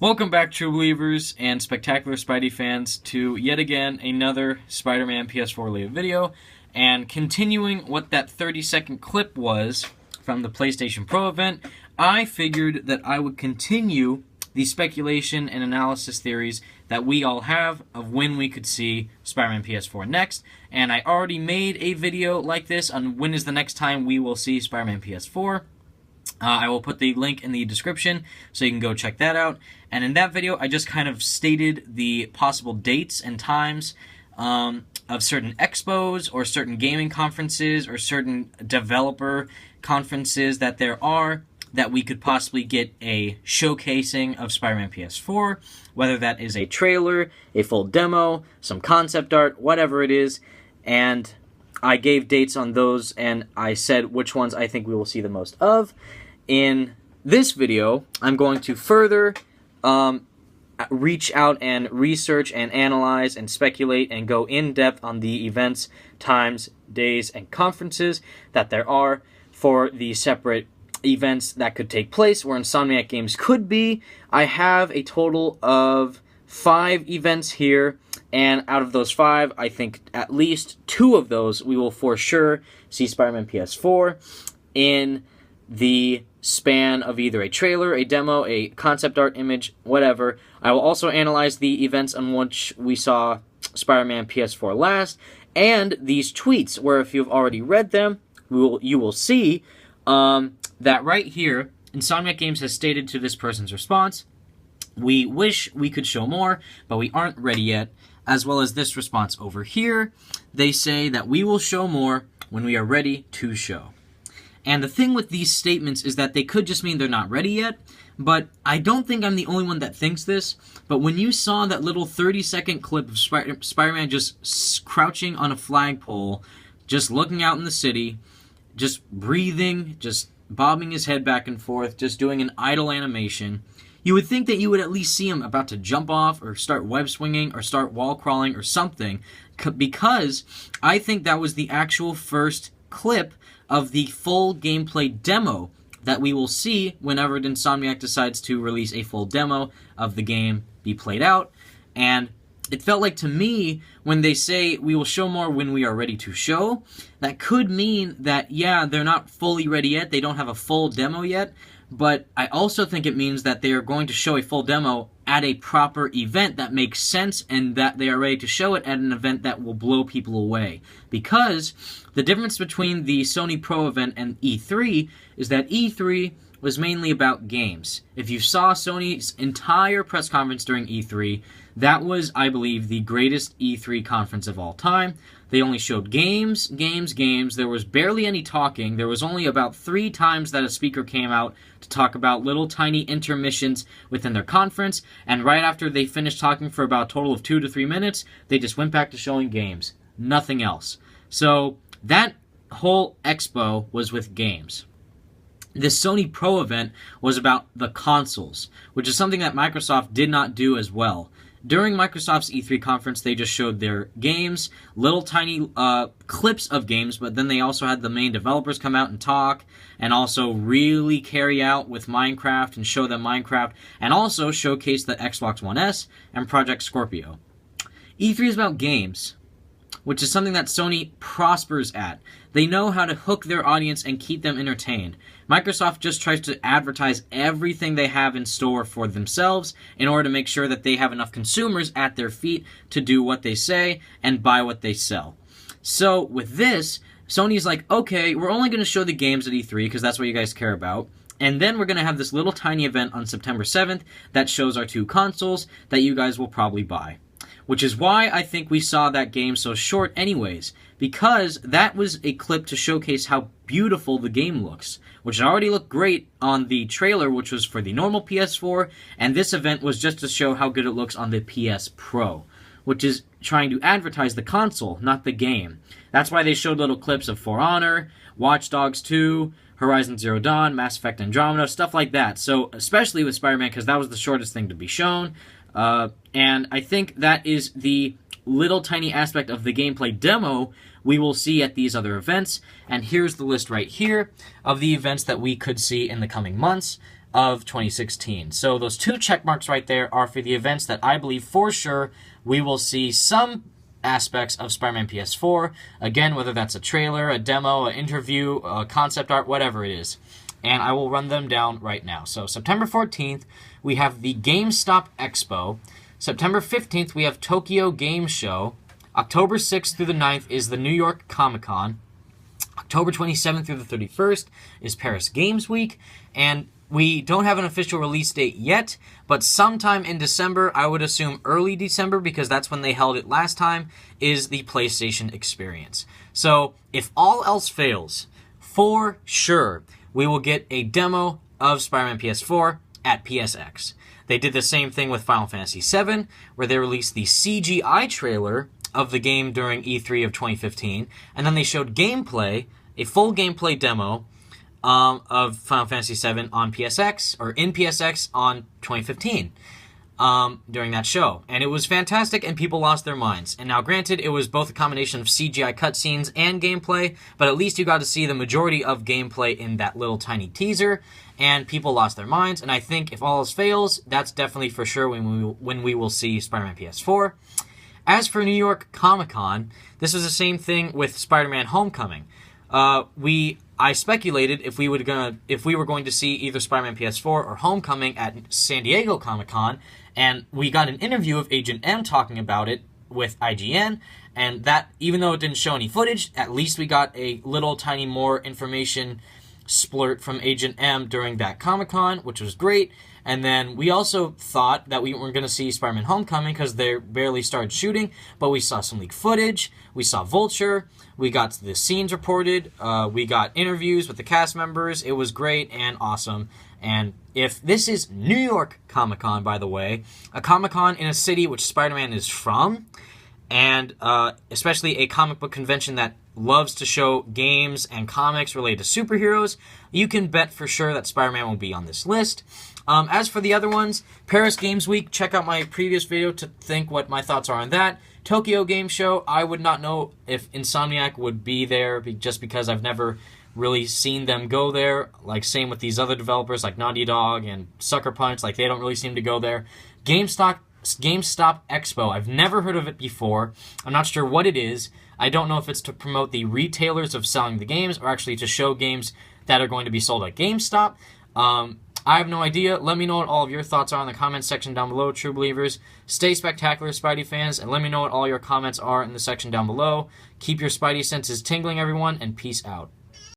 Welcome back, true believers and spectacular Spidey fans, to yet again another Spider-Man PS4 related video, and continuing what that 30-second clip was from the PlayStation Pro event, I figured that I would continue the speculation and analysis theories that we all have of when we could see Spider-Man PS4 next, and I already made a video like this on when is the next time we will see Spider-Man PS4. I will put the link in the description so you can go check that out. And in that video, I just kind of stated the possible dates and times of certain expos or certain gaming conferences or certain developer conferences that there are that we could possibly get a showcasing of Spider-Man PS4, whether that is a trailer, a full demo, some concept art, whatever it is. And I gave dates on those, and I said which ones I think we will see the most of. In this video, I'm going to further reach out and research and analyze and speculate and go in depth on the events, times, days, and conferences that there are for the separate events that could take place where Insomniac Games could be. I have a total of 5 events here, and out of those 5, I think at least 2 of those we will for sure see Spider-Man PS4 in the span of either a trailer, a demo, a concept art image, whatever. I will also analyze the events on which we saw Spider-Man PS4 last, and these tweets, where if you've already read them, you will see that right here, Insomniac Games has stated to this person's response, "We wish we could show more, but we aren't ready yet," as well as this response over here. They say that we will show more when we are ready to show. And the thing with these statements is that they could just mean they're not ready yet, but I don't think I'm the only one that thinks this. But when you saw that little 30-second clip of Spider-Man just crouching on a flagpole, just looking out in the city, just breathing, just bobbing his head back and forth, just doing an idle animation, you would think that you would at least see him about to jump off or start web swinging or start wall crawling or something, because I think that was the actual first clip of the full gameplay demo that we will see whenever Insomniac decides to release a full demo of the game be played out. And it felt like to me, when they say we will show more when we are ready to show, that could mean that, yeah, they're not fully ready yet, they don't have a full demo yet, but I also think it means that they are going to show a full demo at a proper event that makes sense, and that they are ready to show it at an event that will blow people away. Because the difference between the Sony Pro event and E3 is that E3 was mainly about games. If you saw Sony's entire press conference during E3, that was, I believe, the greatest E3 conference of all time. They only showed games, games, games. There was barely any talking. There was only about 3 times that a speaker came out to talk about little tiny intermissions within their conference, and right after they finished talking for about a total of 2 to 3 minutes, they just went back to showing games. Nothing else. So that whole expo was with games. The Sony Pro event was about the consoles, which is something that Microsoft did not do as well. During Microsoft's E3 conference, they just showed their games, little tiny clips of games, but then they also had the main developers come out and talk, and also really carry out with Minecraft and show them Minecraft, and also showcase the Xbox One S and Project Scorpio. E3 is about games, which is something that Sony prospers at. They know how to hook their audience and keep them entertained. Microsoft just tries to advertise everything they have in store for themselves in order to make sure that they have enough consumers at their feet to do what they say and buy what they sell. So with this, Sony's like, okay, we're only going to show the games at E3 because that's what you guys care about. And then we're going to have this little tiny event on September 7th that shows our 2 consoles that you guys will probably buy. Which is why I think we saw that game so short anyways, because that was a clip to showcase how beautiful the game looks, which already looked great on the trailer, which was for the normal PS4, and this event was just to show how good it looks on the PS Pro, which is trying to advertise the console, not the game. That's why they showed little clips of For Honor, Watch Dogs 2, Horizon Zero Dawn, Mass Effect Andromeda, stuff like that. So, especially with Spider-Man, because that was the shortest thing to be shown. And I think that is the little tiny aspect of the gameplay demo we will see at these other events. And here's the list right here of the events that we could see in the coming months. of 2016. So those 2 check marks right there are for the events that I believe for sure we will see some aspects of Spider-Man PS4. Again, whether that's a trailer, a demo, an interview, a concept art, whatever it is. And I will run them down right now. So September 14th, we have the GameStop Expo. September 15th, we have Tokyo Game Show. October 6th through the 9th is the New York Comic-Con. October 27th through the 31st is Paris Games Week. And we don't have an official release date yet, but sometime in December, I would assume early December, because that's when they held it last time, is the PlayStation Experience. So if all else fails, for sure, we will get a demo of Spider-Man PS4 at PSX. They did the same thing with Final Fantasy VII, where they released the CGI trailer of the game during E3 of 2015, and then they showed gameplay, a full gameplay demo of Final Fantasy VII on PSX, or in PSX on 2015, during that show. And it was fantastic, and people lost their minds. And now, granted, it was both a combination of CGI cutscenes and gameplay, but at least you got to see the majority of gameplay in that little tiny teaser, and people lost their minds. And I think if all else fails, that's definitely for sure when we will see Spider-Man PS4. As for New York Comic-Con, this was the same thing with Spider-Man Homecoming. I speculated if we were going to see either Spider-Man PS4 or Homecoming at San Diego Comic-Con, and we got an interview of Agent M talking about it with IGN, and that, even though it didn't show any footage, at least we got a little tiny more information splurt from Agent M during that Comic-Con, which was great. And then we also thought that we weren't going to see Spider-Man Homecoming because they barely started shooting, but we saw some leaked footage, we saw Vulture, we got the scenes reported, we got interviews with the cast members. It was great and awesome. And if this is New York Comic-Con, by the way, a Comic-Con in a city which Spider-Man is from, and especially a comic book convention that loves to show games and comics related to superheroes, you can bet for sure that Spider-Man will be on this list. As for the other ones, Paris Games Week, check out my previous video to think what my thoughts are on that. Tokyo Game Show, I would not know if Insomniac would be there just because I've never really seen them go there. Like, same with these other developers like Naughty Dog and Sucker Punch, like they don't really seem to go there. GameStop Expo, I've never heard of it before. I'm not sure what it is. I don't know if it's to promote the retailers of selling the games or actually to show games that are going to be sold at GameStop. I have no idea. Let me know what all of your thoughts are in the comments section down below, true believers. Stay spectacular, Spidey fans, and let me know what all your comments are in the section down below. Keep your Spidey senses tingling, everyone, and peace out.